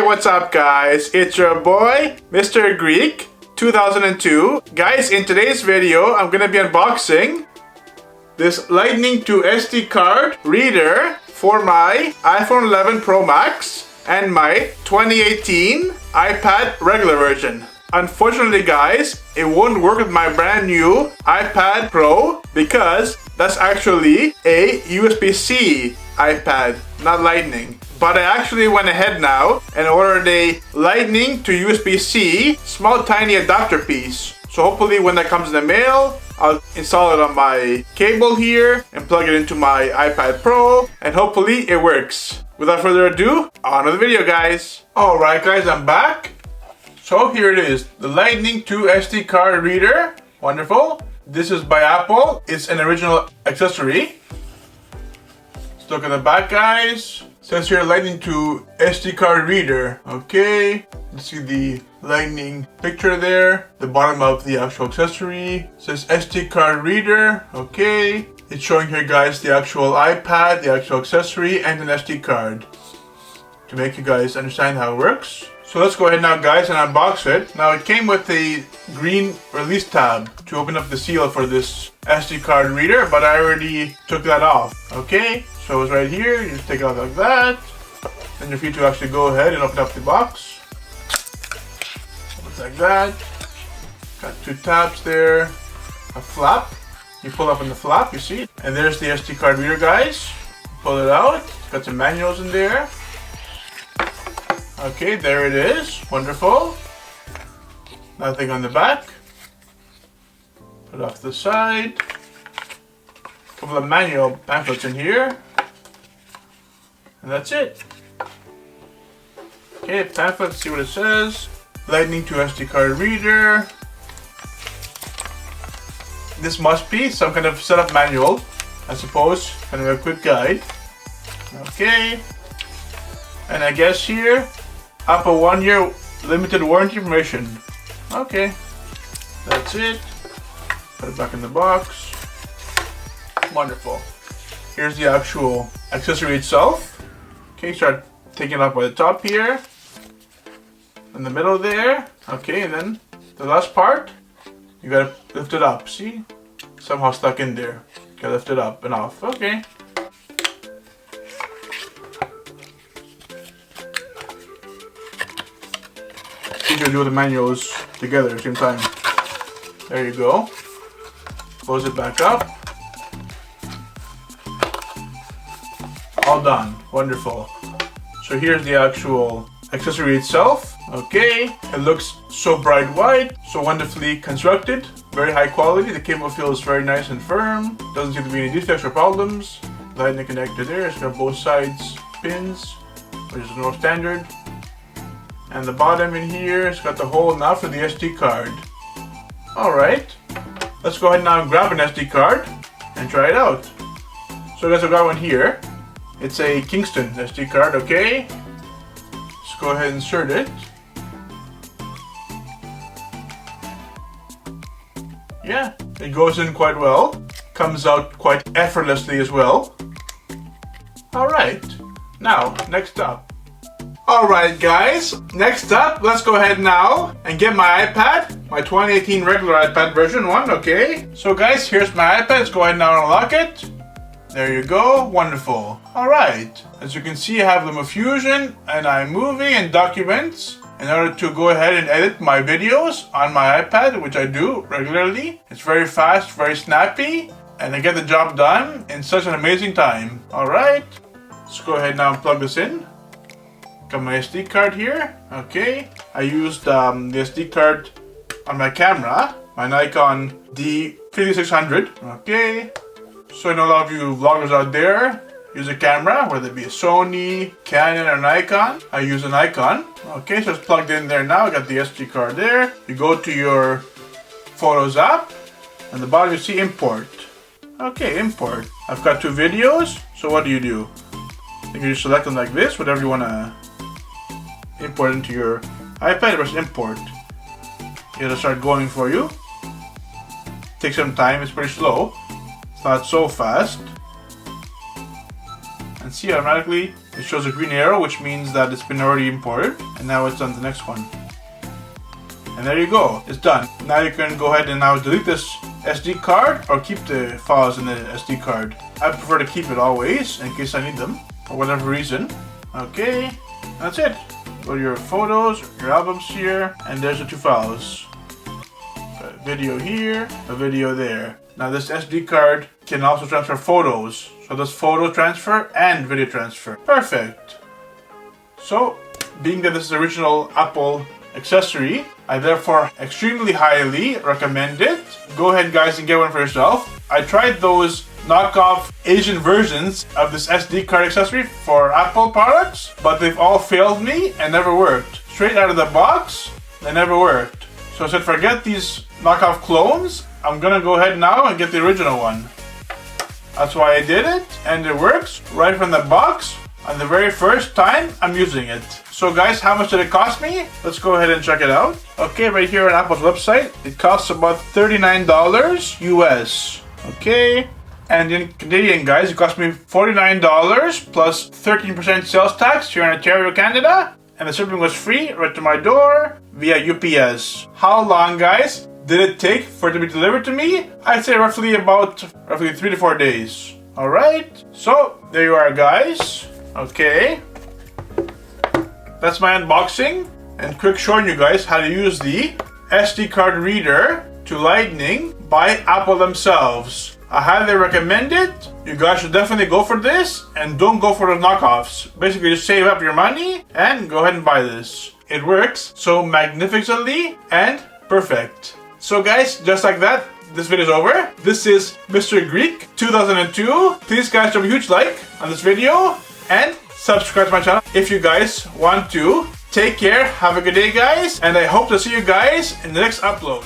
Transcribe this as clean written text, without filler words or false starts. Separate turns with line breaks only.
Hey, what's up guys? It's your boy, Mr. Greek 2002. Guys, in today's video, I'm gonna be unboxing this Lightning to SD card reader for my iPhone 11 Pro Max and my 2018 iPad regular version. Unfortunately guys, it won't work with my brand new iPad Pro because that's actually a USB-C iPad, not Lightning. But I actually went ahead now and ordered a Lightning to USB-C small tiny adapter piece. So hopefully when that comes in the mail, I'll install it on my cable here and plug it into my iPad Pro, and hopefully it works. Without further ado, on with the video guys. Alright guys, I'm back. So here it is, the Lightning to SD card reader. Wonderful. This is by Apple. It's an original accessory. Let's look at the back guys. It says here Lightning to SD card reader. Okay, let's see the Lightning picture there. The bottom of the actual accessory. It says SD card reader. Okay, it's showing here guys the actual iPad, the actual accessory, and an SD card to make you guys understand how it works. So let's go ahead now guys and unbox it. Now it came with a green release tab to open up the seal for this SD card reader, but I already took that off. Okay, so it's right here, you just take it out like that. Then you're free to actually go ahead and open up the box. Looks like that. Got two tabs there, a flap. You pull up on the flap, you see. And there's the SD card reader guys. Pull it out, got some manuals in there. Okay, there it is. Wonderful. Nothing on the back. Put it off to the side. A couple of manual pamphlets in here. And that's it. Okay, pamphlet, see what it says. Lightning to SD card reader. This must be some kind of setup manual, I suppose. Kind of a quick guide. Okay. And I guess here, up a 1-year limited warranty information. Okay, that's it. Put it back in the box. Wonderful. Here's the actual accessory itself. Okay, start taking it off by the top here. In the middle there. Okay, and then the last part, you gotta lift it up. See? Somehow stuck in there. Gotta lift it up and off. Okay. You do the manuals together at the same time. There you go. Close it back up. All done. Wonderful. So here's the actual accessory itself. Okay, it looks so bright white, so wonderfully constructed, very high quality. The cable feels very nice and firm. Doesn't seem to be any defects or problems. Lightning connector there. It's got both sides pins, which is no standard. And the bottom in here, it's got the hole now for the SD card. Alright, let's go ahead now and grab an SD card and try it out. So guys, I've got one here. It's a Kingston SD card, okay? Let's go ahead and insert it. Yeah, it goes in quite well. Comes out quite effortlessly as well. Alright, now, next up. Alright guys, next up, let's go ahead now and get my iPad, my 2018 regular iPad version 1, okay? So guys, here's my iPad, let's go ahead now and unlock it. There you go, wonderful. Alright, as you can see, I have LumaFusion and iMovie and Documents in order to go ahead and edit my videos on my iPad, which I do regularly. It's very fast, very snappy, and I get the job done in such an amazing time. Alright, let's go ahead now and plug this in. Got my SD card here. Okay, I used the SD card on my camera, my Nikon D5600. Okay, so I know a lot of you vloggers out there use a camera, whether it be a Sony, Canon, or Nikon. I use a Nikon. Okay, so it's plugged in there now. I got the SD card there. You go to your Photos app, and the bottom you see import. Okay, import. I've got two videos. So what do? You can just select them like this, whatever you want to import into your iPad. Press import. It'll start going for you. Takes some time, it's pretty slow. It's not so fast. And see, automatically It shows a green arrow, which means that it's been already imported. And now it's on the next one. And there you go, it's done. Now you can go ahead and now delete this SD card or keep the files in the SD card. I prefer to keep it always in case I need them for whatever reason. Okay, that's it. Go to your photos, your albums here, and there's the two files. A video here, a video there. Now this SD card can also transfer photos. So this photo transfer and video transfer. Perfect. So, being that this is original Apple accessory, I therefore extremely highly recommend it. Go ahead guys and get one for yourself. I tried those knockoff Asian versions of this SD card accessory for Apple products, but they've all failed me and never worked. Straight out of the box, they never worked. So I said forget these knockoff clones, I'm gonna go ahead now and get the original one. That's why I did it, and it works right from the box on the very first time I'm using it. So guys, how much did it cost me? Let's go ahead and check it out. Okay, right here on Apple's website, it costs about $39 US. Okay, and in Canadian guys, it cost me $49 plus 13% sales tax here in Ontario, Canada. And the shipping was free right to my door via UPS. How long guys did it take for it to be delivered to me? I'd say roughly 3 to 4 days. Alright, so there you are guys. Okay, that's my unboxing and quick showing you guys how to use the SD card reader to Lightning by Apple themselves. I highly recommend it. You guys should definitely go for this and don't go for the knockoffs. Basically just save up your money and go ahead and buy this. It works so magnificently and perfect. So guys, just like that, this video is over. This is Mr. Greek 2002. Please guys drop a huge like on this video and subscribe to my channel if you guys want to. Take care, have a good day guys, and I hope to see you guys in the next upload.